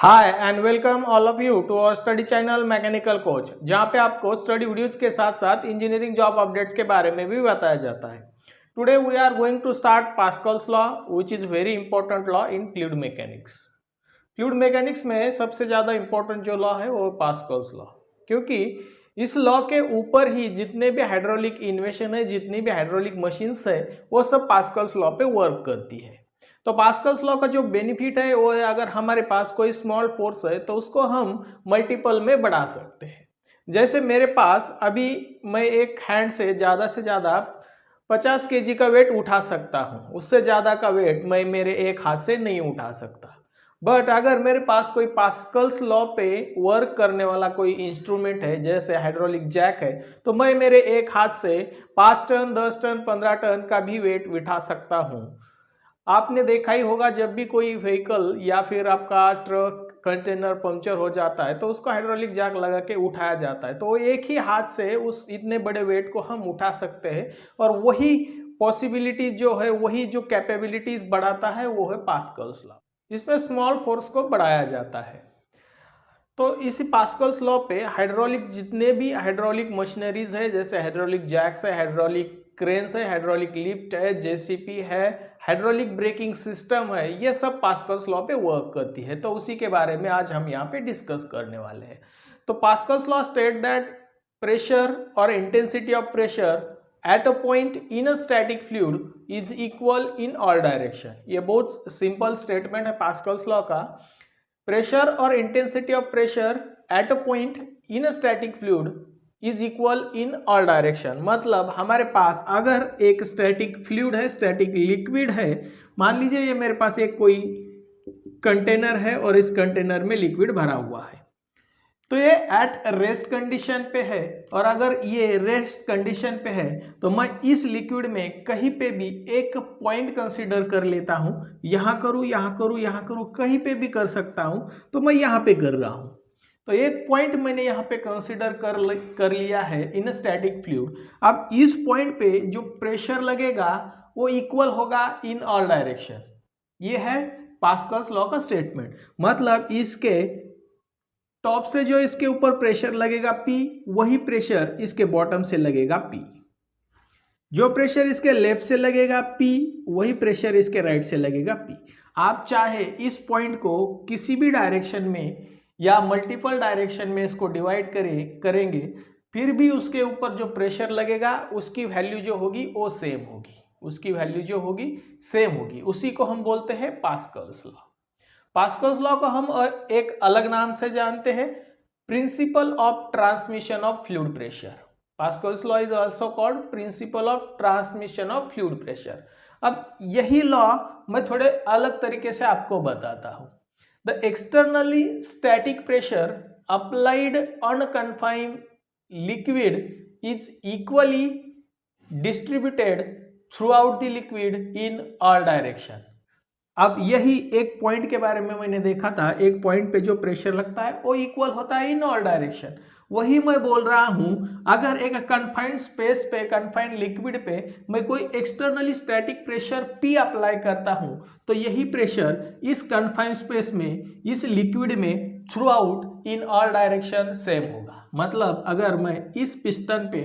Hi and welcome all of you to our study channel mechanical coach, जहां पे आपको study videos के साथ साथ इंजीनियरिंग जॉब अपडेट्स के बारे में भी बताया जाता है। Today we are going to start Pascal's law which is very important law in fluid mechanics. Fluid mechanics में सबसे ज़्यादा इंपॉर्टेंट जो लॉ है वो पास्कल्स लॉ, क्योंकि इस लॉ के ऊपर ही जितने भी हाइड्रोलिक इन्वेशन है, जितनी भी हाइड्रोलिक मशीन्स है, वो सब पास्कल्स लॉ पे वर्क करती है। तो पास्कल्स लॉ का जो बेनिफिट है वो है, अगर हमारे पास कोई स्मॉल फोर्स है तो उसको हम मल्टीपल में बढ़ा सकते हैं। जैसे मेरे पास अभी मैं एक हैंड से ज़्यादा 50 केजी का वेट उठा सकता हूँ, उससे ज़्यादा का वेट मैं मेरे एक हाथ से नहीं उठा सकता। बट अगर मेरे पास कोई पास्कल्स लॉ पे वर्क करने वाला कोई इंस्ट्रूमेंट है, जैसे हाइड्रोलिक जैक है, तो मैं मेरे एक हाथ से 5 टन 10 टन 15 टन का भी वेट उठा सकता हूँ। आपने देखा ही होगा, जब भी कोई व्हीकल या फिर आपका ट्रक कंटेनर पंक्चर हो जाता है तो उसको हाइड्रोलिक जैक लगा के उठाया जाता है, तो एक ही हाथ से उस इतने बड़े वेट को हम उठा सकते हैं। और वही पॉसिबिलिटी जो है, वही जो कैपेबिलिटीज बढ़ाता है वो है पास्कल्स लॉ। इसमें स्मॉल फोर्स को बढ़ाया जाता है। तो इसी पास्कल्स लॉ पे हाइड्रोलिक जितने भी हाइड्रोलिक मशीनरीज है, जैसे हाइड्रोलिक जैक्स है, हाइड्रोलिक क्रेन्स है, हाइड्रोलिक लिफ्ट है, जेसीपी है, हाइड्रोलिक ब्रेकिंग सिस्टम है, ये सब पास्कल्स लॉ पे वर्क करती है। तो उसी के बारे में आज हम यहाँ पे डिस्कस करने वाले हैं। तो Pascal's law state that pressure और intensity of pressure at a point in a static fluid is equal in all direction. ये बहुत सिंपल स्टेटमेंट है पास्कल्स लॉ का। प्रेशर और intensity of pressure at a point in a static fluid is equal in all direction. मतलब हमारे पास अगर एक स्टैटिक फ्लूइड है, स्टैटिक लिक्विड है, मान लीजिए ये मेरे पास एक कोई कंटेनर है और इस कंटेनर में लिक्विड भरा हुआ है, तो ये एट रेस्ट कंडीशन पे है। और अगर ये रेस्ट कंडीशन पे है तो मैं इस लिक्विड में कहीं पे भी एक पॉइंट कंसीडर कर लेता हूं, यहां करूं, यहां करूं, यहां करूं, कहीं पे भी कर सकता हूं। तो मैं यहां पे कर रहा हूं, तो एक पॉइंट मैंने यहाँ पे कंसीडर कर लिया है इन स्टैटिक फ्लूइड। अब इस पॉइंट पे जो प्रेशर लगेगा वो इक्वल होगा इन ऑल डायरेक्शन। ये है पास्कल्स लॉ का स्टेटमेंट। मतलब इसके टॉप से जो इसके ऊपर प्रेशर लगेगा P, वही प्रेशर इसके बॉटम से लगेगा P। जो प्रेशर इसके लेफ्ट से लगेगा P, वही प्रेशर इसके राइट से लगेगा P। आप चाहे इस पॉइंट को किसी भी डायरेक्शन में या मल्टीपल डायरेक्शन में इसको डिवाइड करेंगे, फिर भी उसके ऊपर जो प्रेशर लगेगा उसकी वैल्यू जो होगी वो सेम होगी, उसकी वैल्यू जो होगी सेम होगी। उसी को हम बोलते हैं पास्कल्स लॉ। पास्कल्स लॉ को हम एक अलग नाम से जानते हैं, principle of transmission of fluid pressure. Pascal's law is also called principle of transmission of fluid pressure. अब यही लॉ मैं थोड़े अलग तरीके से आपको बताता हूं। The externally static pressure applied on confined liquid is equally distributed through out the liquid in all direction. अब यही एक पॉइंट के बारे में मैंने देखा था, एक पॉइंट पे जो प्रेशर लगता है वो इक्वल होता है इन ऑल डायरेक्शन। वही मैं बोल रहा हूं, अगर एक कन्फाइंड स्पेस पे, कन्फाइंड लिक्विड पे मैं कोई externally static pressure P apply करता हूं, तो यही प्रेशर इस कन्फाइंड स्पेस में, इस लिक्विड में through out in all direction same होगा। मतलब अगर मैं इस पिस्टन पे,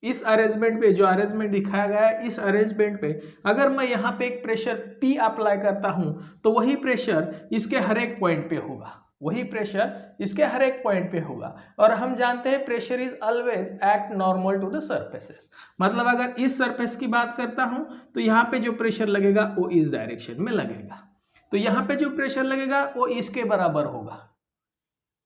इस अरेंजमेंट पे, जो अरेंजमेंट दिखाया गया है इस अरेंजमेंट पे, अगर मैं यहाँ पे एक प्रेशर P अप्लाई करता हूं, तो वही प्रेशर इसके हर एक पॉइंट पे होगा, वही प्रेशर इसके हर एक पॉइंट पे होगा। और हम जानते हैं pressure is always act normal to the surfaces. मतलब अगर इस सरफेस की बात करता हूं तो यहाँ पे जो प्रेशर लगेगा वो इस डायरेक्शन में लगेगा, तो यहाँ पे जो प्रेशर लगेगा वो इसके बराबर होगा।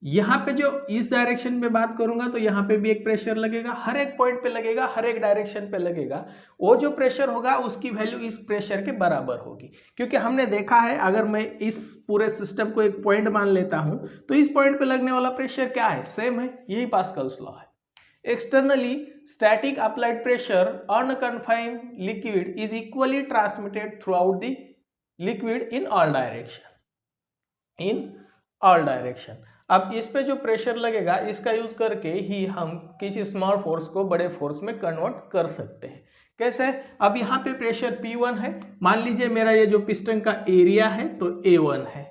यहाँ पे जो इस डायरेक्शन में बात करूंगा तो यहाँ पे भी एक प्रेशर लगेगा, हर एक पॉइंट पे लगेगा, हर एक डायरेक्शन पे लगेगा। वो जो प्रेशर होगा उसकी वैल्यू इस प्रेशर के बराबर होगी, क्योंकि हमने देखा है अगर मैं इस पूरे सिस्टम को एक पॉइंट मान लेता हूं तो इस पॉइंट पे लगने वाला प्रेशर क्या है, सेम है। यही पास्कल्स लॉ है। Externally static applied pressure on confined liquid is equally transmitted through out the liquid in all direction, in all direction. अब इस पे जो प्रेशर लगेगा इसका यूज करके ही हम किसी स्मॉल फोर्स को बड़े फोर्स में कन्वर्ट कर सकते हैं। कैसे? अब यहाँ पे प्रेशर P1 है, मान लीजिए मेरा ये जो पिस्टन का एरिया है तो A1 है।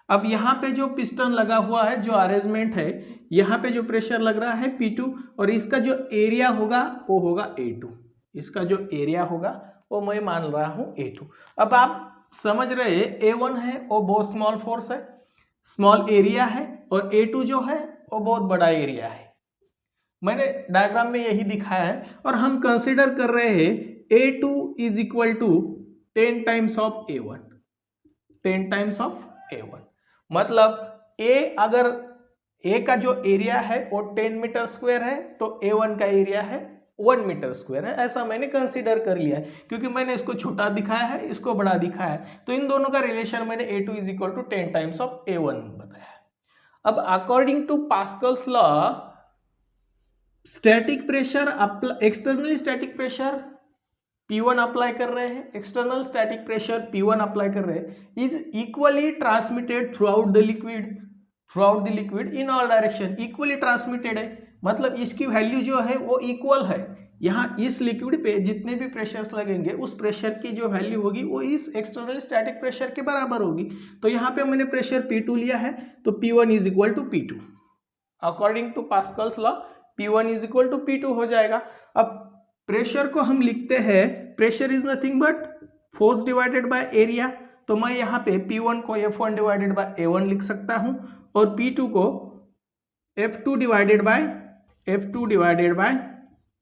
अब यहाँ पे जो पिस्टन लगा हुआ है, जो अरेंजमेंट है, यहाँ पे जो प्रेशर लग रहा है P2 और इसका जो एरिया होगा वो होगा A2। इसका जो एरिया होगा वो मैं मान रहा हूँ A2। अब आप समझ रहे हैं A1 है वो बहुत स्मॉल फोर्स है, स्मॉल एरिया है, और A2 जो है वो बहुत बड़ा एरिया है। मैंने डायग्राम में यही दिखाया है और हम कंसीडर कर रहे हैं A2 is equal to 10 times of A1, 10 times of A1। मतलब अगर A का जो एरिया है वो 10 मीटर स्क्वायर है तो A1 का एरिया है 1 मीटर स्क्वायर है, ऐसा मैंने कंसीडर कर लिया है, क्योंकि मैंने इसको छोटा दिखाया है, इसको बड़ा दिखाया है, तो इन दोनों का रिलेशन मैंने A2 is equal to 10 times of A1 बताया है। अब according to Pascal's law, static pressure, externally static pressure P1 apply कर रहे हैं, external static pressure P1 apply कर रहे हैं, is equally transmitted through out the liquid in all direction. Equally transmitted है, मतलब इसकी वैल्यू जो है वो इक्वल है। यहाँ इस लिक्विड पे जितने भी प्रेशर्स लगेंगे उस प्रेशर की जो वैल्यू होगी वो इस एक्सटर्नल स्टैटिक प्रेशर के बराबर होगी। तो यहाँ पे मैंने प्रेशर P2 लिया है तो P1 is equal to P2। According to Pascal's law P1 is equal to P2 हो जाएगा। अब प्रेशर को हम लिखते हैं, pressure is nothing but force divided by area, तो मैं यहाँ पे P1 को F1 डिवाइडेड बाय A1 लिख सकता हूँ और P2 को F2 डिवाइडेड बाय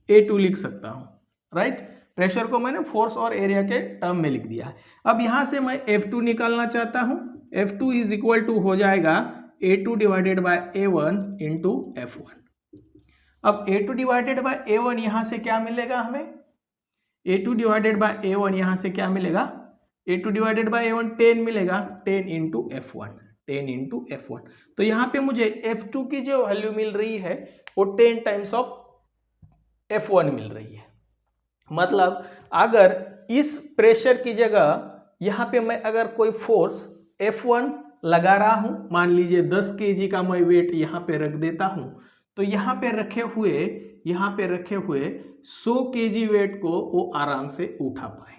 A2 लिख सकता हूँ, राइट। प्रेशर को मैंने फोर्स और एरिया के टर्म में लिख दिया है। अब यहाँ से मैं F2 निकालना चाहता हूँ, F2 इज इक्वल टू हो जाएगा A2 divided by A1 into F1। अब A2 डिवाइडेड बाय A1 यहाँ से क्या मिलेगा हमें, A2 डिवाइडेड बाय A1 यहाँ से क्या मिलेगा, A2 डिवाइडेड बाय A1 10 मिलेगा, 10 इंटू F1। तो यहाँ पे मुझे F2 की जो वैल्यू मिल रही है वो 10 टाइम्स ऑफ F1 मिल रही है। मतलब अगर इस प्रेशर की जगह यहाँ पे मैं अगर कोई फोर्स F1 लगा रहा हूँ, मान लीजिए 10 kg का मैं वेट यहाँ पे रख देता हूँ, तो यहाँ पे रखे हुए 100 kg वेट को वो आराम से उठा पाएगा।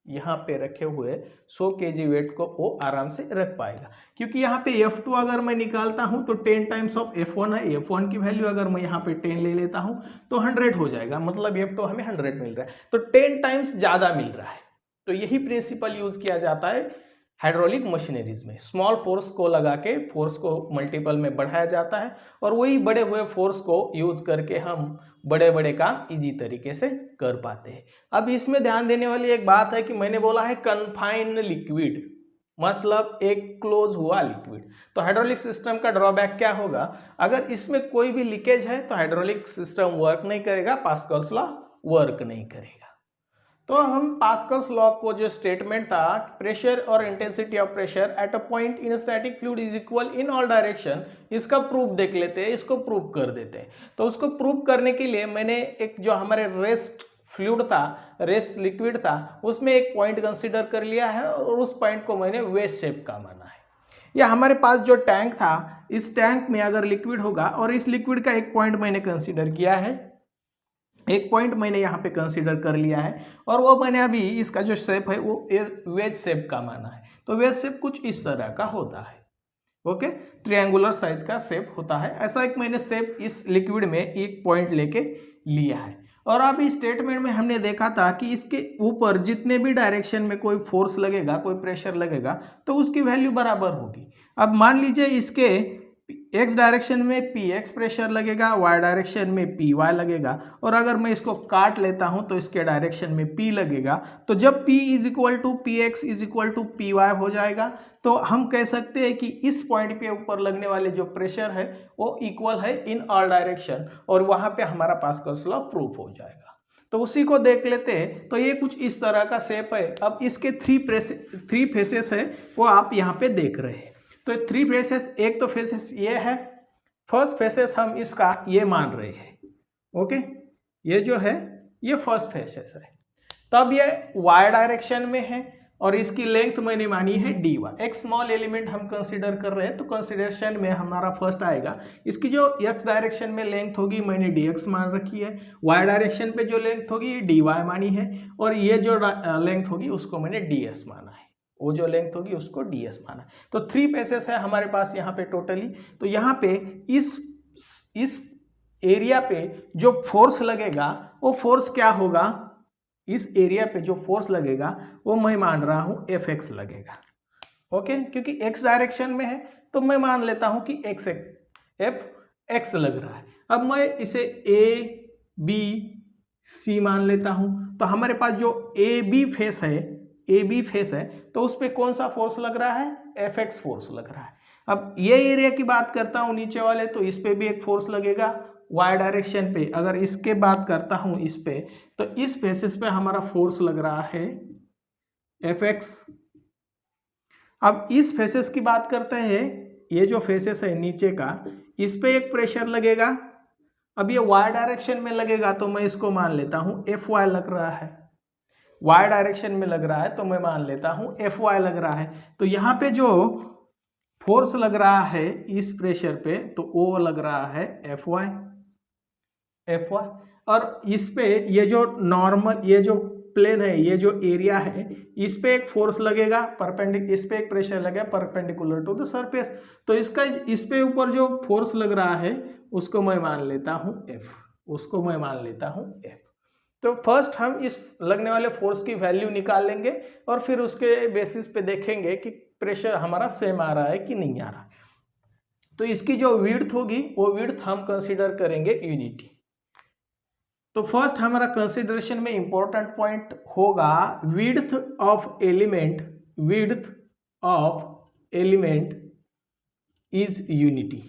यहाँ पे रखे हुए 100 kg वेट को वो आराम से रख पाएगा, क्योंकि यहाँ पे F2 अगर मैं निकालता हूँ तो 10 टाइम्स ऑफ F1 है। F1 की वैल्यू अगर मैं यहाँ पे 10 ले लेता हूँ तो 100 हो जाएगा, मतलब F2 हमें 100 मिल रहा है, तो 10 टाइम्स ज़्यादा मिल रहा है। तो यही प्रिंसिपल यूज किया जाता है हाइड्रोलिक मशीनरीज में। स्मॉल फोर्स को लगा के फोर्स को मल्टीपल में बढ़ाया जाता है और वही बढ़े हुए फोर्स को यूज करके हम बड़े बड़े काम इजी तरीके से कर पाते हैं। अब इसमें ध्यान देने वाली एक बात है कि मैंने बोला है कन्फाइंड लिक्विड, मतलब एक क्लोज हुआ लिक्विड। तो हाइड्रोलिक सिस्टम का ड्रॉबैक क्या होगा, अगर इसमें कोई भी लीकेज है तो हाइड्रोलिक सिस्टम वर्क नहीं करेगा, पास्कल्स लॉ वर्क नहीं करेगा। तो हम पास्कल्स लॉ को जो स्टेटमेंट था, प्रेशर और intensity of pressure at a point in static fluid is equal in all direction, इसका प्रूफ देख लेते हैं, इसको प्रूफ कर देते हैं। तो उसको प्रूफ करने के लिए मैंने एक जो हमारे रेस्ट फ्लूइड था, रेस्ट लिक्विड था, उसमें एक पॉइंट कंसीडर कर लिया है और उस पॉइंट को मैंने वेज शेप का माना है। या हमारे पास जो टैंक था, इस टैंक में अगर लिक्विड होगा और इस लिक्विड का एक पॉइंट मैंने कंसीडर किया है, एक पॉइंट मैंने यहाँ पे कंसीडर कर लिया है और वो मैंने अभी इसका जो शेप है वो वेज शेप का माना है। तो वेज शेप कुछ इस तरह का होता है, ओके, ट्रायंगुलर साइज का शेप होता है। ऐसा एक मैंने शेप इस लिक्विड में एक पॉइंट लेके लिया है। और अब इस स्टेटमेंट में हमने देखा था कि इसके ऊपर जितने भी डायरेक्शन में कोई फोर्स लगेगा, कोई प्रेशर लगेगा, तो उसकी वैल्यू बराबर होगी। अब मान लीजिए इसके x डायरेक्शन में px प्रेशर लगेगा, y डायरेक्शन में py लगेगा, और अगर मैं इसको काट लेता हूं तो इसके डायरेक्शन में p लगेगा। तो जब p is equal to px is equal to py हो जाएगा, तो हम कह सकते हैं कि इस पॉइंट पे ऊपर लगने वाले जो प्रेशर है वो इक्वल है इन ऑल डायरेक्शन, और वहां पे हमारा पास्कल्स लॉ प्रूफ हो जाएगा। तो उसी को देख लेते हैं। तो ये कुछ इस तरह का शेप है। अब इसके थ्री फेसेस है वो आप यहाँ पे देख रहे हैं। तो 3 फेसेस, एक तो फेसेस ये है, फर्स्ट फेसेस हम इसका ये मान रहे हैं, ओके, ये जो है ये फर्स्ट फेसेस है। तब ये y डायरेक्शन में है और इसकी लेंथ मैंने मानी है dy। एक स्मॉल एलिमेंट हम कंसीडर कर रहे हैं तो कंसीडरेशन में हमारा फर्स्ट आएगा। इसकी जो x डायरेक्शन में लेंथ होगी मैंने dx मान रखी है, y डायरेक्शन पे जो लेंथ होगी dy मानी है, और ये जो लेंथ होगी उसको मैंने ds माना है। वो जो लेंथ होगी उसको ds माना। तो 3 फेसेस है हमारे पास यहाँ पे टोटली। तो यहाँ पे इस एरिया पे जो फोर्स लगेगा वो फोर्स क्या होगा, इस एरिया पे जो फोर्स लगेगा वो मैं मान रहा हूं Fx लगेगा। ओके, क्योंकि x डायरेक्शन में है तो मैं मान लेता हूं कि Fx लग रहा है। अब मैं इसे A B C मान लेता हूं। तो हमारे पास जो AB फेस है तो उस पे कौन सा फोर्स लग रहा है, Fx फोर्स लग रहा है। अब ये एरिया की बात करता हूं नीचे वाले, तो इस पे भी एक फोर्स लगेगा y डायरेक्शन पे। अगर इसके बात करता हूं इस पे, तो इस फेसिस पे हमारा फोर्स लग रहा है Fx। अब इस फेसिस की बात करते हैं, ये जो फेसिस है नीचे का, इस पे एक प्रेशर लगेगा। अब ये y डायरेक्शन में लगेगा तो मैं इसको मान लेता हूं Fy लग रहा है। y डायरेक्शन में लग रहा है तो मैं मान लेता हूं Fy लग रहा है। तो यहाँ पे जो फोर्स लग रहा है इस प्रेशर पे, तो वो लग रहा है Fy। और इस पे ये जो नॉर्मल, ये जो प्लेन है, ये जो एरिया है, इस पे एक फोर्स लगेगा इस पे एक प्रेशर लगेगा परपेंडिकुलर टू द सरफेस। तो इसका इस पे ऊपर जो फोर्स लग रहा है उसको मैं मान लेता हूं F। तो फर्स्ट हम इस लगने वाले फोर्स की वैल्यू निकाल लेंगे और फिर उसके बेसिस पे देखेंगे कि प्रेशर हमारा सेम आ रहा है कि नहीं आ रहा। तो इसकी जो विड्थ होगी वो विड्थ हम कंसीडर करेंगे यूनिटी। तो फर्स्ट हमारा कंसिडरेशन में इंपॉर्टेंट पॉइंट होगा width of element is unity.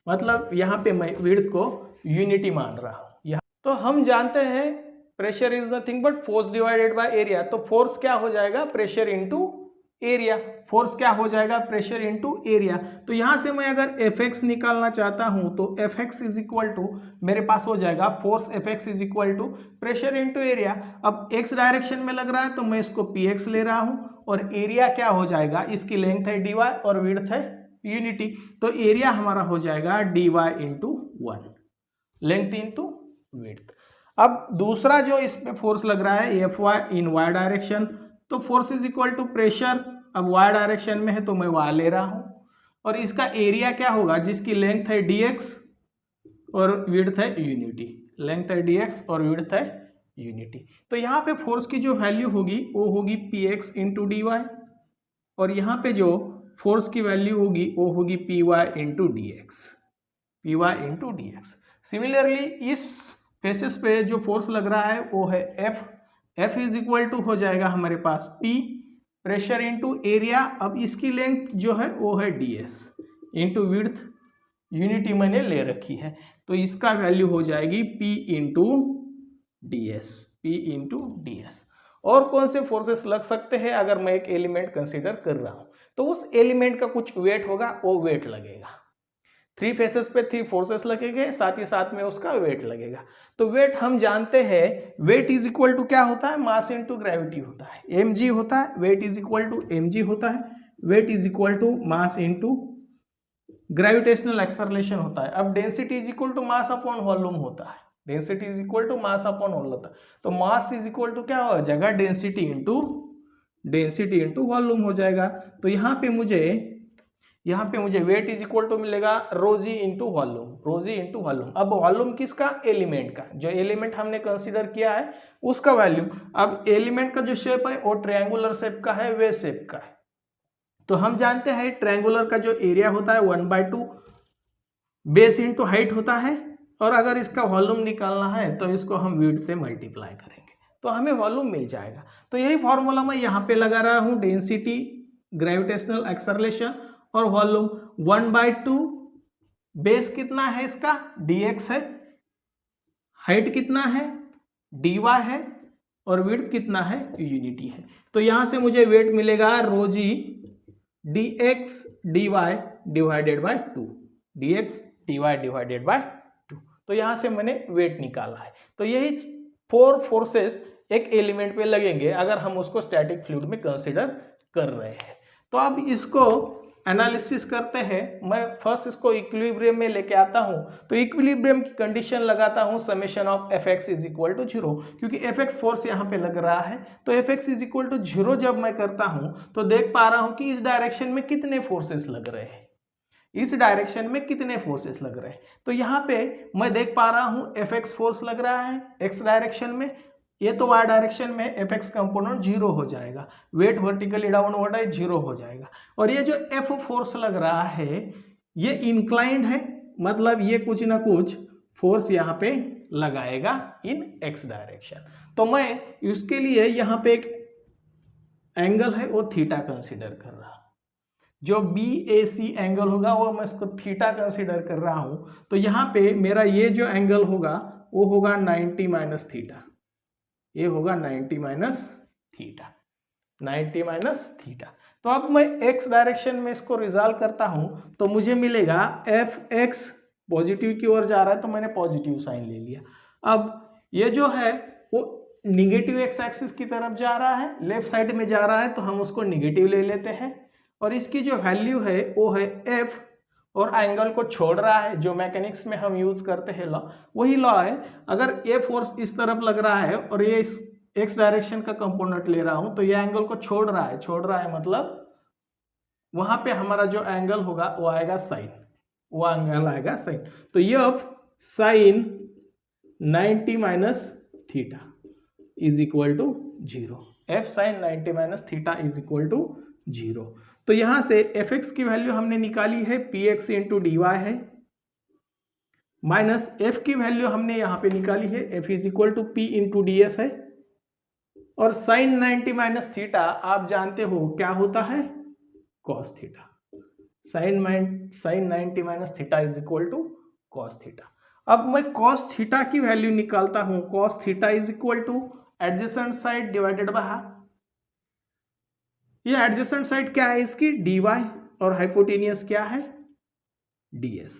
मतलब यहाँ पे मैं विड्थ को यूनिटी मान रहा हूँ। तो हम जानते हैं pressure is nothing but force divided by area. तो फोर्स क्या हो जाएगा, pressure into area. Pressure into area. तो यहां से मैं अगर Fx निकालना चाहता हूं तो Fx इज इक्वल टू मेरे पास हो जाएगा force Fx is equal to pressure into area. अब x डायरेक्शन में लग रहा है तो मैं इसको Px ले रहा हूं और एरिया क्या हो जाएगा, इसकी लेंथ है dy और विड्थ है यूनिटी। तो एरिया हमारा हो जाएगा dy into 1, length into width. अब दूसरा जो इस पे फोर्स लग रहा है Fy इन y डायरेक्शन, तो force is equal to pressure. अब y डायरेक्शन में है तो मैं y ले रहा हूं और इसका एरिया क्या होगा, जिसकी लेंथ है dx और विड्थ है यूनिटी। तो यहाँ पे फोर्स की जो वैल्यू होगी वो होगी px इंटू dy और यहाँ पे जो फोर्स की वैल्यू होगी वो होगी py इंटू dx। सिमिलरली इस फेसेस पे जो फोर्स लग रहा है वो है F इज इक्वल टू हो जाएगा हमारे पास P प्रेशर इंटू एरिया। अब इसकी लेंथ जो है वो है ds इंटू विड्थ, यूनिटी मैंने ले रखी है तो इसका वैल्यू हो जाएगी P इंटू ds। और कौन से फोर्सेस लग सकते हैं अगर मैं एक एलिमेंट कंसीडर कर रहा हूं, तो उस एलिमेंट का कुछ वेट होगा, वो वेट लगेगा। 3 फेसेस पे 3 फोर्सेस लगेंगे, साथ ही साथ में उसका वेट लगेगा। तो वेट हम जानते हैं, वेट इज इक्वल टू क्या होता है, मास इनटू ग्रेविटी होता है, mg होता है। Weight is equal to mg होता है, weight is equal to mass into gravitational acceleration होता है। अब density is equal to mass upon volume होता है, तो मास इज इक्वल टू क्या हो जाएगा, डेंसिटी इंटू वॉल्यूम हो जाएगा। तो यहाँ पे मुझे वेट इज इक्वल टू मिलेगा ρg इंटू वॉल्यूम। अब वॉल्यूम किसका, एलिमेंट का, जो एलिमेंट हमने कंसीडर किया है उसका वैल्यू। अब एलिमेंट का जो शेप है वो ट्रायंगुलर शेप का है, वे शेप का है। तो हम जानते हैं ट्रायंगुलर का जो एरिया होता है 1/2 बेस इंटू हाइट होता है, और अगर इसका वॉल्यूम निकालना है तो इसको हम विड्थ से मल्टीप्लाई करेंगे तो हमें वॉल्यूम मिल जाएगा। तो यही फॉर्मूला मैं यहाँ पे लगा रहा हूँ, डेंसिटी, ग्रेविटेशनल एक्सेलरेशन और वॉल्यूम। 1/2 बेस कितना है इसका, dx है, हाइट कितना है, dy है, और विड्थ कितना है, यूनिटी है। तो यहां से मुझे वेट मिलेगा ρg dx dy divided by 2, तो यहां से मैंने वेट निकाला है। तो यही 4 फोर्सेस एक एलिमेंट पे लगेंगे अगर हम उसको स्टैटिक फ्लूइड में कंसीडर कर रहे हैं। तो अब इसको एनालिसिस करते हैं, मैं फर्स्ट इसको इक्विलिब्रियम में लेके आता हूं, तो इक्विलिब्रियम की कंडीशन लगाता हूं summation of F X is equal to 0, क्योंकि एफ एक्स फोर्स यहाँ पे लग रहा है, तो F X is equal to 0 जब मैं करता हूं तो देख पा रहा हूं कि इस डायरेक्शन में कितने फोर्सेस लग रहे हैं, इस डायरेक्शन में कितने फोर्सेस लग रहे हैं। तो यहाँ पे मैं देख पा रहा हूं एफ एक्स फोर्स लग रहा है एक्स डायरेक्शन में, ये तो वाई डायरेक्शन में एफ एक्स कंपोनेंट 0 हो जाएगा, वेट वर्टिकली डाउनवर्ड है 0 हो जाएगा। और ये जो एफ फोर्स लग रहा है ये इंक्लाइंड है, मतलब ये कुछ ना कुछ फोर्स यहाँ पे लगाएगा इन एक्स डायरेक्शन। तो मैं इसके लिए यहाँ पे एक एंगल है वो थीटा कंसिडर कर रहा हूँ, जो BAC एंगल होगा वो मैं इसको थीटा कंसिडर कर रहा हूं। तो यहाँ पे मेरा ये जो एंगल होगा वो होगा 90 माइनस थीटा, ये होगा 90 माइनस थीटा, 90 माइनस थीटा। तो अब मैं x डायरेक्शन में इसको रिजॉल्व करता हूं तो मुझे मिलेगा एफ एक्स पॉजिटिव की ओर जा रहा है तो मैंने पॉजिटिव साइन ले लिया। अब ये जो है वो निगेटिव एक्स एक्सिस की तरफ जा रहा है, लेफ्ट साइड में जा रहा है, तो हम उसको निगेटिव ले लेते हैं। और इसकी जो वैल्यू है वो है एफ, और एंगल को छोड़ रहा है, जो मैकेनिक्स में हम यूज करते हैं लॉ, वही लॉ है। अगर ये फोर्स इस तरफ लग रहा है और ये इस एक्स डायरेक्शन का कंपोनेंट ले रहा हूं तो ये एंगल को छोड़ रहा है मतलब वहां पे हमारा जो एंगल होगा वो आएगा साइन, वो एंगल आएगा साइन। तो ये sine 90 minus theta is equal to 0, F sine 90 minus theta is equal to 0। तो यहां से एफ एक्स की वैल्यू हमने निकाली है P X into D Y है, माइनस एफ की वैल्यू हमने यहां पे निकाली है F is equal to P into D S है, और साइन 90 माइनस थीटा आप जानते हो क्या होता है, cos theta. Sine 90 minus theta is equal to cos theta. अब मैं कॉस थीटा की वैल्यू निकालता हूं, cos theta is equal to adjacent side divided by half. ये एडजेसेंट साइड क्या है इसकी, dy, और हाइपोटेनियस क्या है, ds।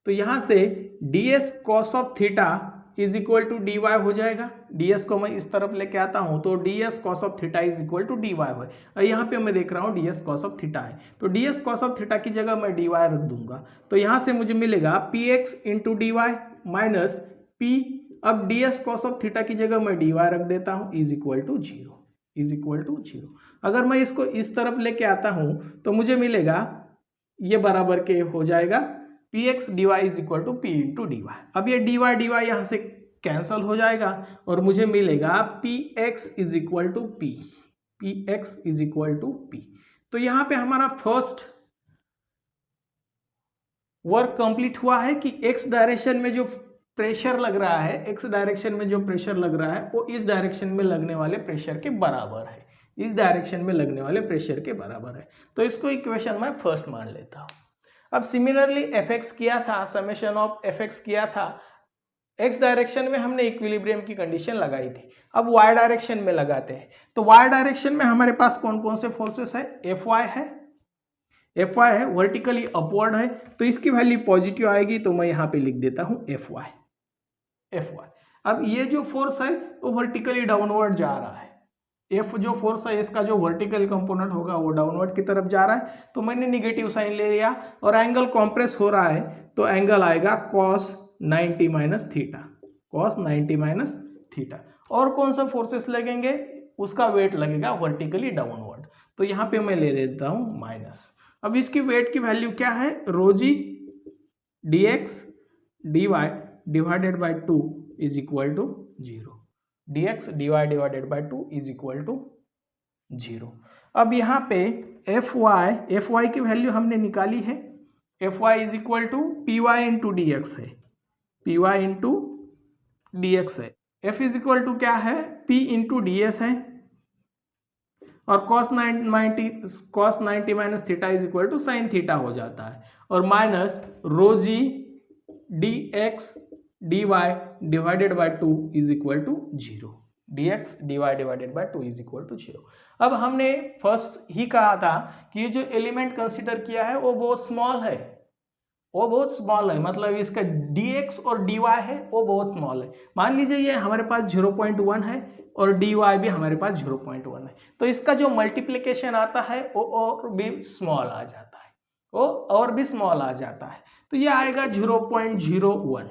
तो यहां से ds cos of theta is equal to dy हो जाएगा, ds को मैं इस तरफ लेके आता हूं तो ds cos of theta is equal to dy है, और यहां पे मैं देख रहा हूं ds cos ऑफ थीटा है, तो ds cos ऑफ थीटा की जगह मैं dy रख दूंगा। तो यहां से मुझे मिलेगा px into dy minus p, अब ds cos ऑफ थीटा की जगह मैं dy रख देता हूं is equal to 0, is equal to 0। अगर मैं इसको इस तरफ लेके आता हूं तो मुझे मिलेगा ये बराबर के हो जाएगा P X D Y is equal to P into D Y. अब ये डी वाई यहां से कैंसल हो जाएगा और मुझे मिलेगा P X is equal to P, P X is equal to P. तो यहां पे हमारा फर्स्ट वर्क कंप्लीट हुआ है कि एक्स डायरेक्शन में जो प्रेशर लग रहा है, एक्स डायरेक्शन में जो प्रेशर लग रहा है वो इस डायरेक्शन में लगने वाले प्रेशर के बराबर है, इस डायरेक्शन में लगने वाले प्रेशर के बराबर है। तो इसको इक्वेशन में फर्स्ट मान लेता हूं। अब सिमिलरली एफ एक्स किया था, समेशन ऑफ एफ एक्स किया था, एक्स डायरेक्शन में हमने इक्विलिब्रियम की कंडीशन लगाई थी। अब वाई डायरेक्शन में लगाते हैं, तो वाई डायरेक्शन में हमारे पास कौन कौन से फोर्सेस है, एफ वाई है, एफ वाई है, वर्टिकली अपवर्ड है, तो इसकी वैल्यू पॉजिटिव आएगी, तो मैं यहाँ पे लिख देता हूँ एफ वाई, एफ वाई। अब ये जो फोर्स है वो वर्टिकली डाउनवर्ड जा रहा है, एफ जो फोर्स है इसका जो वर्टिकल कंपोनेंट होगा वो डाउनवर्ड की तरफ जा रहा है, तो मैंने निगेटिव साइन ले लिया, और एंगल कॉम्प्रेस हो रहा है तो एंगल आएगा cos 90 minus theta, cos 90 minus theta. और कौन सा फोर्सेस लगेंगे, उसका वेट लगेगा वर्टिकली डाउनवर्ड, तो यहाँ पे मैं ले लेता हूँ माइनस। अब इसकी वेट की वैल्यू क्या है, rho g dx dy divided by 2 is equal to 0, dx dy divided by 2 is equal to 0। अब यहाँ पे एफ वाई की वैल्यू हमने निकाली है, F Y is equal to P Y into D X है, P Y into D X है, F is equal to क्या है, पी इंटू डी एस है, और cos 90 minus theta is equal to sine theta हो जाता है, और minus rho g D X D Y divided by 2 is equal to 0, dx dy divided by 2 is equal to 0। अब हमने फर्स्ट ही कहा था कि ये जो एलिमेंट कंसीडर किया है वो बहुत स्मॉल है, वो बहुत स्मॉल है, मतलब इसका dx और dy है वो बहुत स्मॉल है। मान लीजिए ये हमारे पास 0.1 है और dy भी हमारे पास 0.1 है, तो इसका जो मल्टीप्लिकेशन आता है वो और भी स्मॉल आ जाता है, वो और भी स्मॉल आ जाता है, तो ये आएगा 0.01।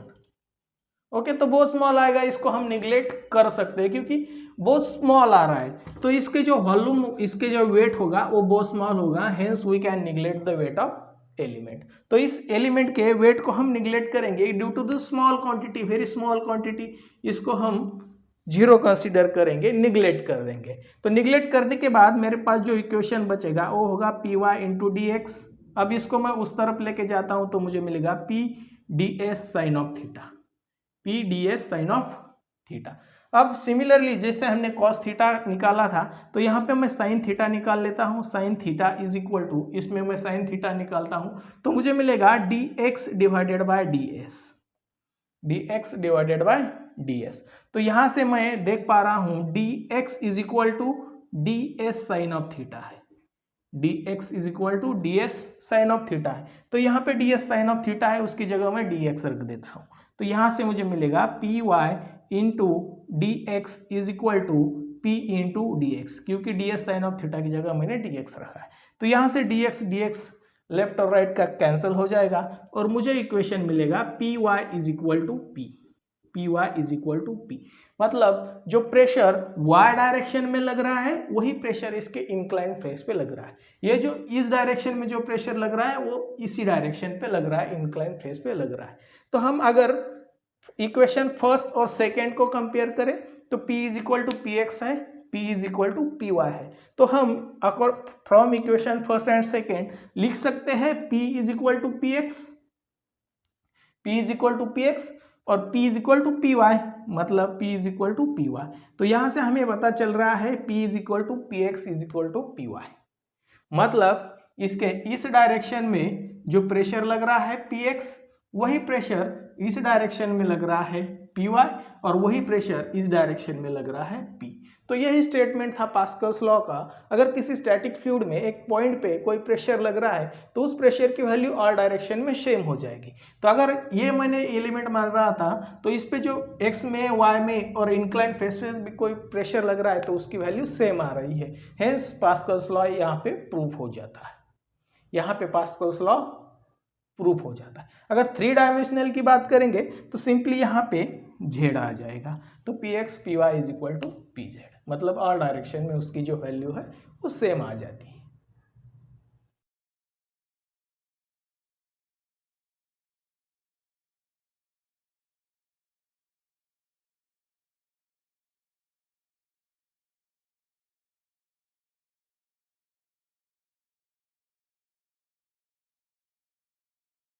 ओके, तो बहुत स्मॉल आएगा, इसको हम निगलेक्ट कर सकते हैं क्योंकि बहुत स्मॉल आ रहा है, तो इसके जो वॉल्यूम, इसके जो वेट होगा वो बहुत स्मॉल होगा, hence we can neglect the weight of element. तो इस एलिमेंट के वेट को हम निगलेक्ट करेंगे due to the small quantity, very small quantity, इसको हम 0 कंसीडर करेंगे, निगलेक्ट कर देंगे। तो निगलेक्ट करने के बाद मेरे पास जो इक्वेशन बचेगा वो होगा P Y into D X. अब इसको मैं उस तरफ लेके जाता हूं तो मुझे मिलेगा P D S sine of theta, P D S sine of theta. अब सिमिलरली जैसे हमने कॉस थीटा निकाला था, तो यहाँ पे मैं साइन थीटा निकाल लेता हूँ। Sine theta is equal to, इसमें मैं साइन थीटा निकालता हूँ तो मुझे मिलेगा D X divided by D S, D X divided by D S. तो यहाँ से मैं देख पा रहा हूँ D X is equal to D S sine of theta है, D X is equal to D S sine of theta है। तो यहाँ पे D S sine of theta है, उसकी जगह मैं डी एक्स रख देता हूँ। तो यहाँ से मुझे मिलेगा P Y into D X is equal to P into D X, क्योंकि D S sine of theta की जगह मैंने डी एक्स रखा है। तो यहाँ से डी एक्स लेफ्ट और राइट का कैंसिल हो जाएगा और मुझे इक्वेशन मिलेगा P Y is equal to P, P Y is equal to P. मतलब जो प्रेशर y डायरेक्शन में लग रहा है वही प्रेशर इसके इंक्लाइन फेस पे लग रहा है। ये जो इस डायरेक्शन में जो प्रेशर लग रहा है वो इसी डायरेक्शन पे लग रहा है, इंक्लाइन फेस पे लग रहा है। तो हम अगर इक्वेशन फर्स्ट और सेकेंड को कंपेयर करें तो P is equal to P X है, P is equal to P Y है। तो हम from equation first and second लिख सकते हैं P is equal to P X, P is equal to P X और P is equal to P Y, मतलब P is equal to P Y. तो यहाँ से हमें पता चल रहा है P is equal to P X is equal to P Y. मतलब इसके इस डायरेक्शन में जो प्रेशर लग रहा है Px, वही प्रेशर इस डायरेक्शन में लग रहा है Py और वही प्रेशर इस डायरेक्शन में लग रहा है P। तो यही स्टेटमेंट था पास्कल्स लॉ का। अगर किसी स्टैटिक फ्लूइड में एक पॉइंट पे कोई प्रेशर लग रहा है तो उस प्रेशर की वैल्यू ऑल डायरेक्शन में सेम हो जाएगी। तो अगर ये मैंने एलिमेंट मान रहा था तो इस पे जो x में, y में और इंक्लाइन फेस पे भी कोई प्रेशर लग रहा है तो उसकी वैल्यू सेम आ रही है। हेंस पास्कल्स लॉ यहाँ पे प्रूफ हो जाता है, यहाँ पे पास्कल्स लॉ प्रूफ हो जाता है। अगर 3 डायमेंशनल की बात करेंगे तो सिंपली यहाँ पे z आ जाएगा, तो px py is equal to pz, मतलब ऑल डायरेक्शन में उसकी जो वैल्यू है वो सेम आ जाती है।